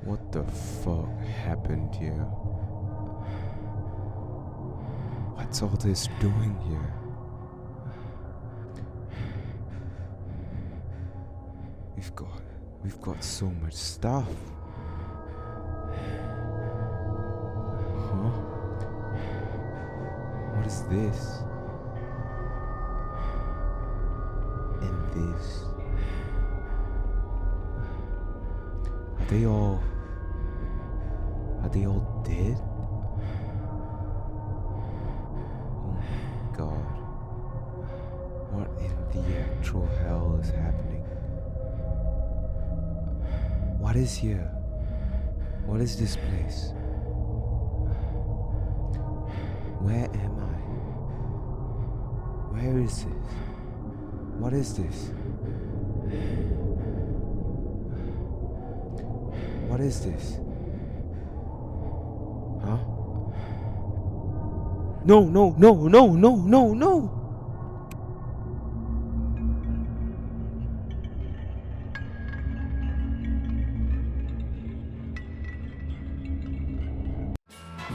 What the fuck happened here? What's all this doing here? We've got so much stuff. Huh? What is this? And this? Are they all dead? Oh my god. What in the actual hell is happening? What is here? What is this place? Where am I? Where is this? What is this? What is this? Huh? No, no, no, no, no, no, no!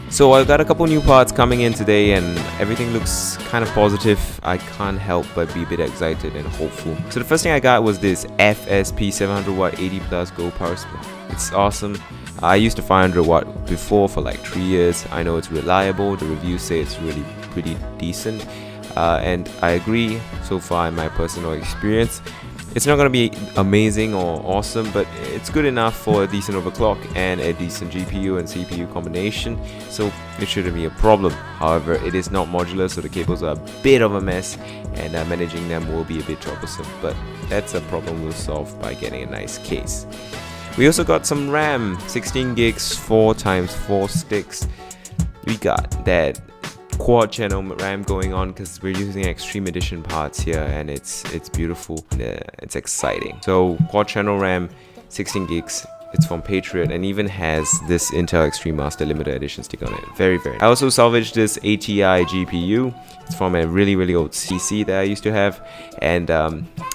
So I got a couple new parts coming in today and everything looks kind of positive. I can't help but be a bit excited and hopeful. So the first thing I got was this FSP 700W 80 plus Go power supply. It's awesome. I used a 500W before for like 3 years. I know it's reliable. The reviews say it's really pretty decent. And I agree so far in my personal experience. It's not going to be amazing or awesome, but it's good enough for a decent overclock and a decent GPU and CPU combination, so it shouldn't be a problem. However, it is not modular, so the cables are a bit of a mess, and managing them will be a bit troublesome, but that's a problem we'll solve by getting a nice case. We also got some RAM, 16 gigs, 4x4 sticks. We got that quad channel RAM going on because we're using extreme edition parts here, and it's beautiful. It's exciting. So quad channel RAM, 16 gigs. It's from Patriot and even has this Intel Extreme Master limited edition stick on it. Very nice. I also salvaged this ATI GPU. It's from a really old CC that I used to have, and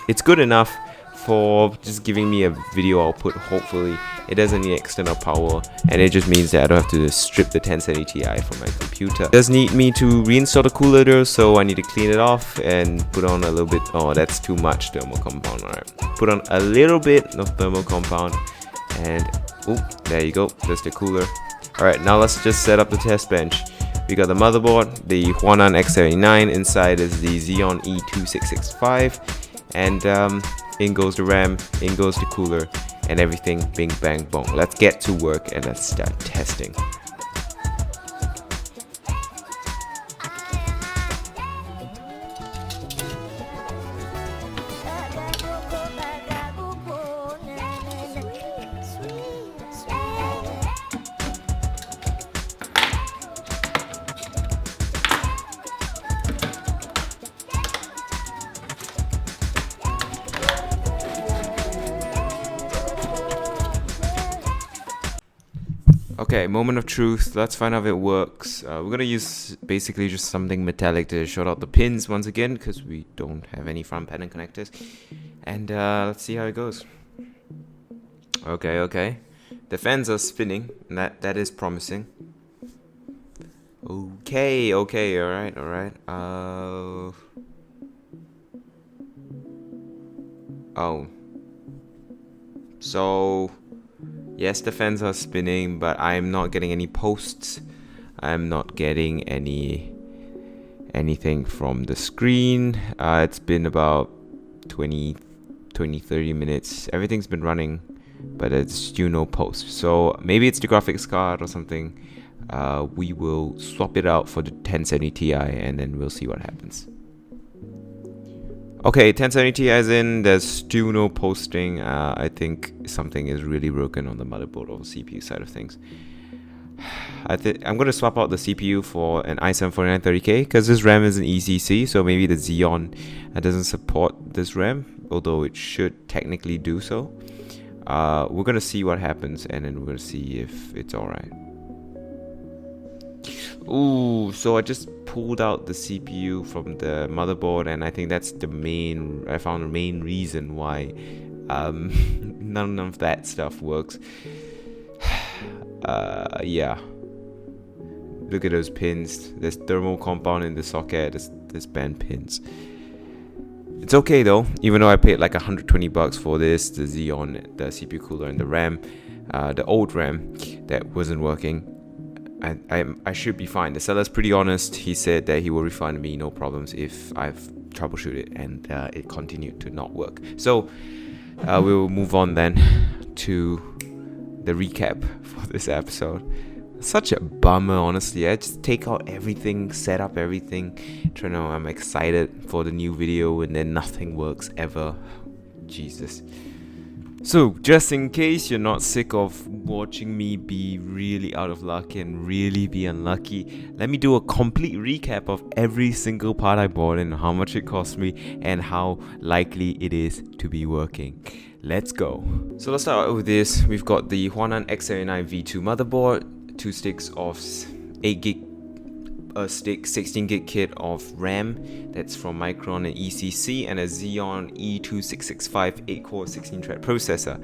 it's good enough for just giving me a video output. Hopefully it doesn't need external power, and it just means that I don't have to strip the 1070 Ti from my computer. It does need me to reinstall the cooler though, so I need to clean it off and put on a little bit. Oh, that's too much thermal compound. Alright, put on a little bit of thermal compound, and oh, there you go, that's the cooler. Alright, now let's just set up the test bench. We got the motherboard, the Huanan X79. Inside is the Xeon E2665, and in goes the RAM, in goes the cooler, and everything bing bang bong. Let's get to work and let's start testing. Okay, moment of truth. Let's find out if it works. We're gonna use basically just something metallic to short out the pins once again, because we don't have any front panel connectors. And let's see how it goes. Okay. The fans are spinning, and that is promising. Okay, alright. Oh. So yes, the fans are spinning, but I'm not getting any posts. I'm not getting anything from the screen. It's been about 30 minutes. Everything's been running, but it's still no post. So maybe it's the graphics card or something. We will swap it out for the 1070 Ti, and then we'll see what happens. Okay, 1070 Ti is in. There's still no posting. I think something is really broken on the motherboard or CPU side of things. I'm going to swap out the CPU for an i7-4930K because this RAM is an ECC, so maybe the Xeon doesn't support this RAM, although it should technically do so. We're going to see what happens, and then we're going to see if it's alright. Ooh, so I just pulled out the CPU from the motherboard, and I think that's the main reason why none of that stuff works. Yeah, look at those pins. There's thermal compound in the socket. There's band pins. It's okay though, even though I paid like $120 for this, the Xeon, the CPU cooler, and the RAM, the old RAM that wasn't working. I should be fine. The seller's pretty honest. He said that he will refund me, no problems, if I've troubleshooted it and it continued to not work. So we'll move on then to the recap for this episode. Such a bummer, honestly. I just take out everything, set up everything. I'm excited for the new video and then nothing works ever. Jesus. So, just in case you're not sick of watching me be really out of luck and really be unlucky, let me do a complete recap of every single part I bought and how much it cost me and how likely it is to be working. Let's go. So let's start out with this. We've got the Huanan X79 V2 motherboard, 2 sticks of 8GB, a stick 16GB kit of RAM that's from Micron and ECC, and a Xeon E2665 8-core 16-thread processor,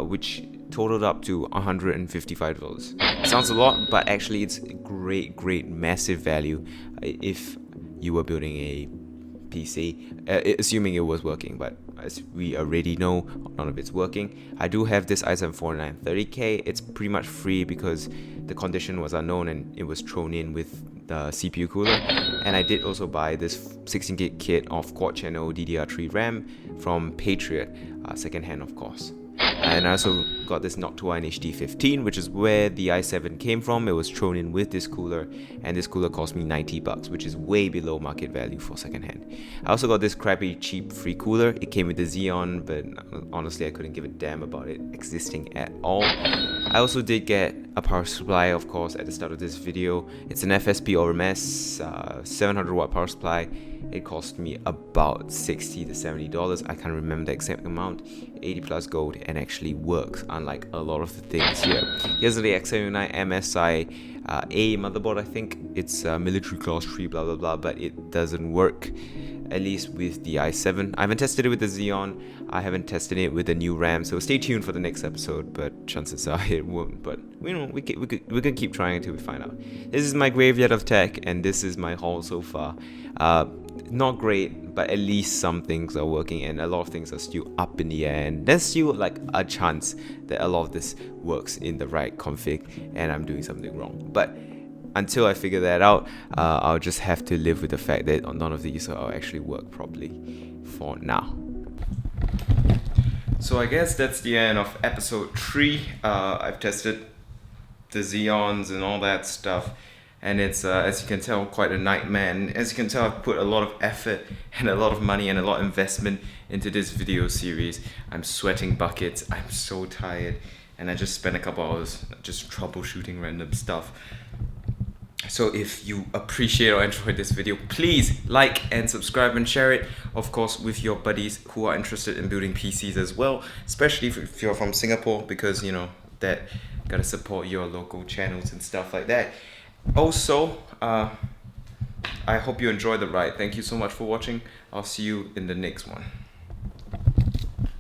which totaled up to $155. Sounds a lot, but actually it's great massive value if you were building a PC, assuming it was working, but as we already know, none of it's working. I do have this i7 4930K. It's pretty much free because the condition was unknown and it was thrown in with the CPU cooler. And I did also buy this 16GB kit of quad channel DDR3 RAM from Patriot, secondhand of course. And I also got this Noctua HD15, which is where the i7 came from. It was thrown in with this cooler, and this cooler cost me $90, which is way below market value for secondhand. I also got this crappy cheap free cooler. It came with the Xeon, but honestly I couldn't give a damn about it existing at all. I also did get a power supply, of course, at the start of this video. It's an FSP or MS 700 watt power supply. It cost me about $60 to $70. I can't remember the exact amount. 80 plus gold, and actually works, unlike a lot of the things here. Here's the X79 MSI A motherboard. I think it's military class 3 blah blah blah, but it doesn't work, at least with the i7. I haven't tested it with the Xeon. I haven't tested it with the new RAM, so stay tuned for the next episode, but chances are it won't. But we can keep trying until we find out. This is my graveyard of tech, and this is my haul so far. Not great, but at least some things are working, and a lot of things are still up in the air, and there's still like a chance that a lot of this works in the right config and I'm doing something wrong. But until I figure that out, I'll just have to live with the fact that none of these will actually work properly for now. So I guess that's the end of episode 3. I've tested the Xeons and all that stuff, and it's, as you can tell, quite a nightmare. And as you can tell, I've put a lot of effort and a lot of money and a lot of investment into this video series. I'm sweating buckets, I'm so tired, and I just spent a couple hours just troubleshooting random stuff. So if you appreciate or enjoyed this video, please like and subscribe and share it, of course, with your buddies who are interested in building PCs as well, especially if you're from Singapore, because you know that gotta support your local channels and stuff like that. Also, I hope you enjoyed the ride. Thank you so much for watching. I'll see you in the next one.